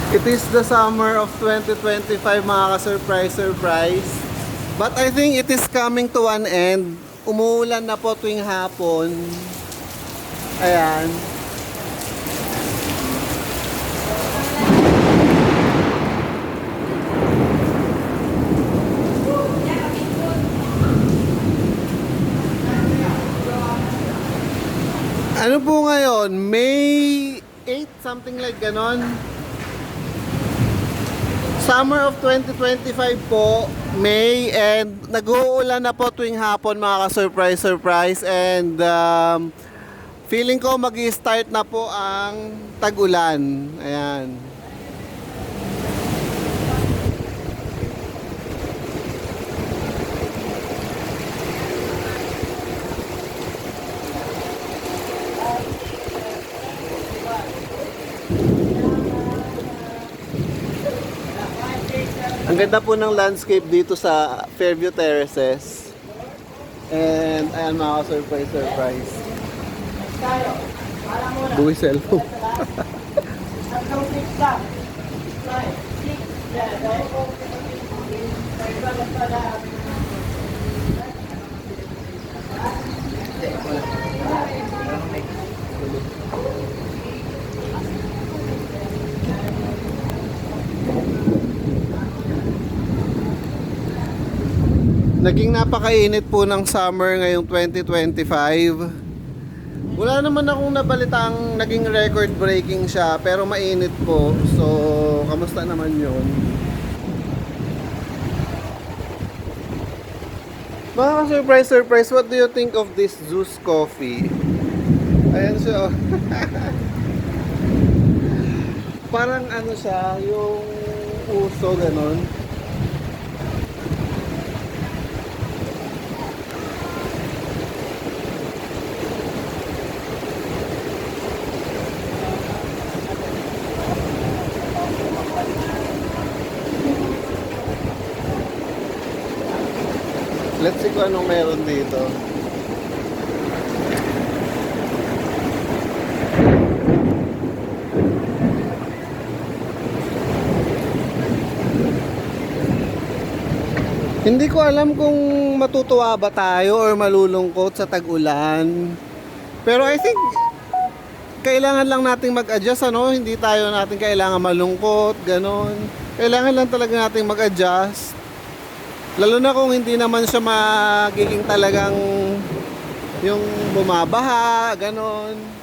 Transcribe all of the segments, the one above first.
It is the summer of 2025 mga ka-surprise. But I think it is coming to an end. Umuulan na po tuwing hapon. Ayan. Ano po ngayon? May 8, something like ganon. Summer of 2025 po, May, and nag-uulan na po tuwing hapon mga ka-surprise. And feeling ko mag-i-start na po ang tag-ulan. Ayan. Ang ganda po ng landscape dito sa Fairview Terraces. And ayan mga ka-surprise. Buwi cellphone. Naging napakainit po ng summer ngayong 2025. Wala naman akong nabalitaang naging record breaking siya, pero mainit po. So, kamusta naman yun? Mga ka-surprise, what do you think of this Zeus coffee? Ayan siya. Parang ano siya, yung uso, ganon. Let's see kung anong meron dito. Hindi ko alam kung matutuwa ba tayo or malulungkot sa tag-ulan. Pero I think kailangan lang nating mag-adjust, ano? Hindi natin kailangan malungkot, ganon. Kailangan lang talaga nating mag-adjust. Lalo na kung hindi naman siya magiging talagang yung bumabaha, ganon.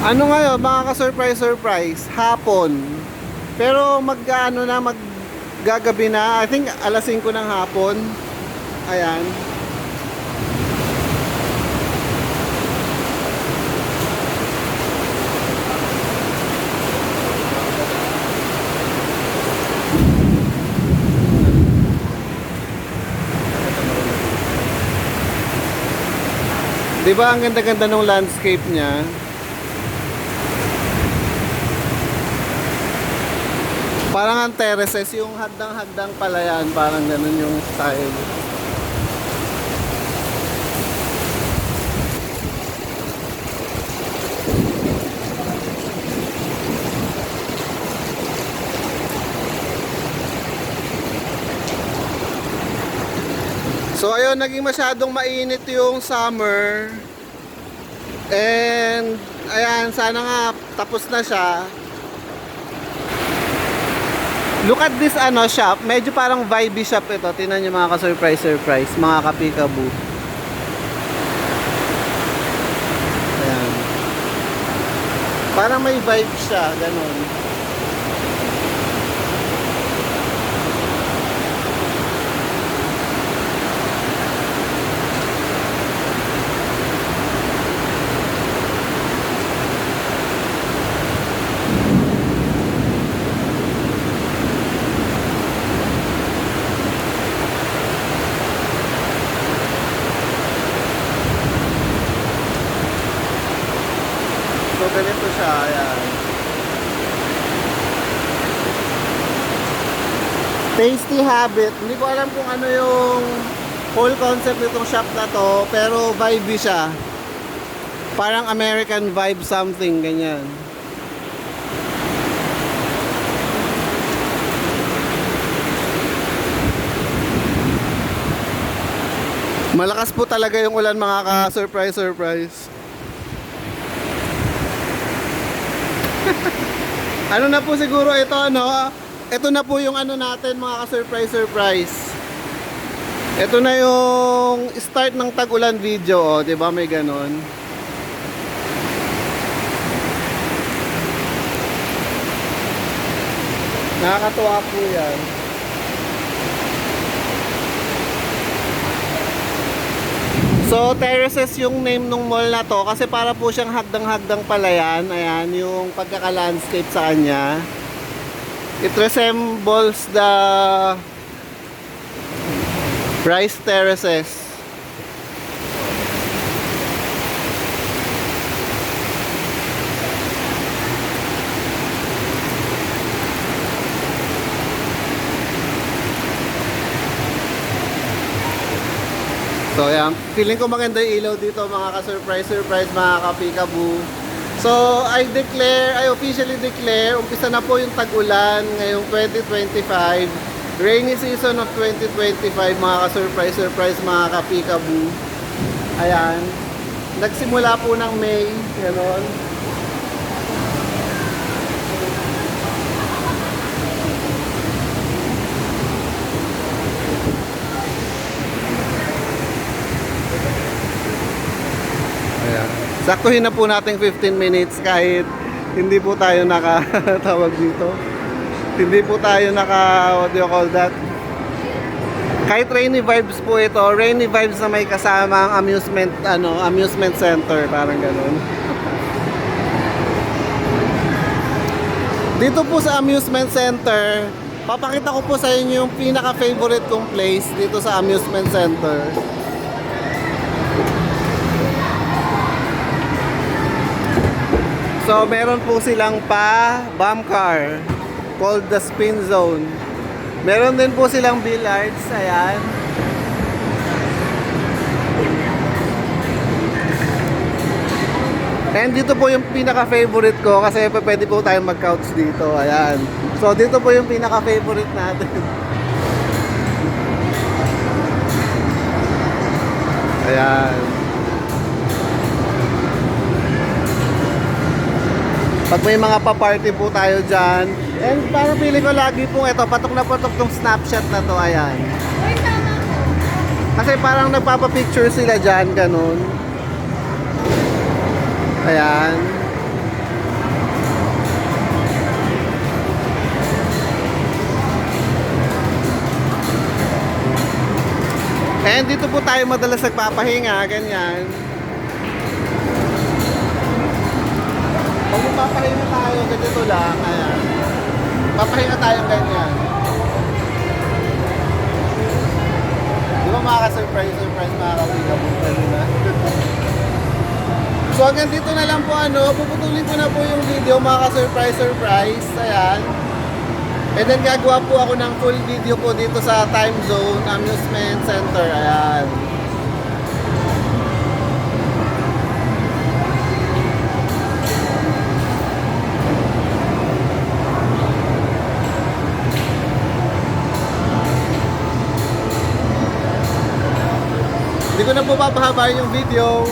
Ano ngayon, mga ka-surprise, hapon. Pero maggagabi na, I think alas 5 ng hapon. Ayan. Diba ang ganda-ganda ng landscape niya? Parang ang terraces, yung hagdang-hagdang pala yan, parang ganun yung style. So ayun, naging masyadong mainit yung summer. And ayan, sana nga tapos na siya. Look at this shop. Medyo parang vibey shop ito. Tingnan niyo mga ka-surprise, mga ka-peekaboo. Parang may vibe siya, ganun. So ganito siya, ayan. Tasty Habit. Hindi ko alam kung ano yung whole concept nitong shop na to, pero vibe siya. Parang American vibe something, ganyan. Malakas po talaga yung ulan, mga ka-surprise. Ano na po siguro ito, ano? Ito na po yung ano natin, mga ka-surprise. Ito na yung start ng tag-ulan video, oh, 'di ba? May ganon. Nakakatuwa po 'yan. So, Terraces yung name ng mall na to kasi para po siyang hagdang-hagdang pala yan. Ayan, yung pagkaka-landscape sa kanya. It resembles the Rice Terraces. So yan, feeling ko maganda yung ilaw dito, mga ka-surprise, mga ka-peekaboo. So I officially declare, umpisa na po yung tag-ulan ngayong 2025. Rainy season of 2025, mga ka-surprise, mga ka-peekaboo. Ayan, nagsimula po ng May, gano'n. Saktuhin na po natin 15 minutes kahit hindi po tayo nakatawag dito. Hindi po tayo what do you call that? Kahit rainy vibes po ito, rainy vibes na may kasama ang amusement center, parang gano'n. Dito po sa amusement center, papakita ko po sa inyo yung pinaka-favorite kong place dito sa amusement center. So, meron po silang bomb car called the Spin Zone. Meron din po silang billiards, ayan. And dito po yung pinaka-favorite ko kasi pwede po tayong mag-couch dito, ayan. So, dito po yung pinaka-favorite natin. Ayan. Pag may mga pa-party po tayo dyan. And parang feeling ko lagi pong ito, patok na patok tong Snapchat na to, ayan. Kasi parang nagpapapicture sila dyan, ganun. Ayan. And dito po tayo madalas nagpapahinga, ganyan. Pag magpapahinga tayo, ganito lang, ayan. Papahinga tayo ganyan. Di ba makaka-surprise, mga ka-peekaboo, na. So hanggang dito na lang po, puputulin ko na po yung video, mga ka-surprise, ayan. And then gagawa po ako ng full video po dito sa Time Zone Amusement Center, ayan. Hindi ko na po papahabain yung video.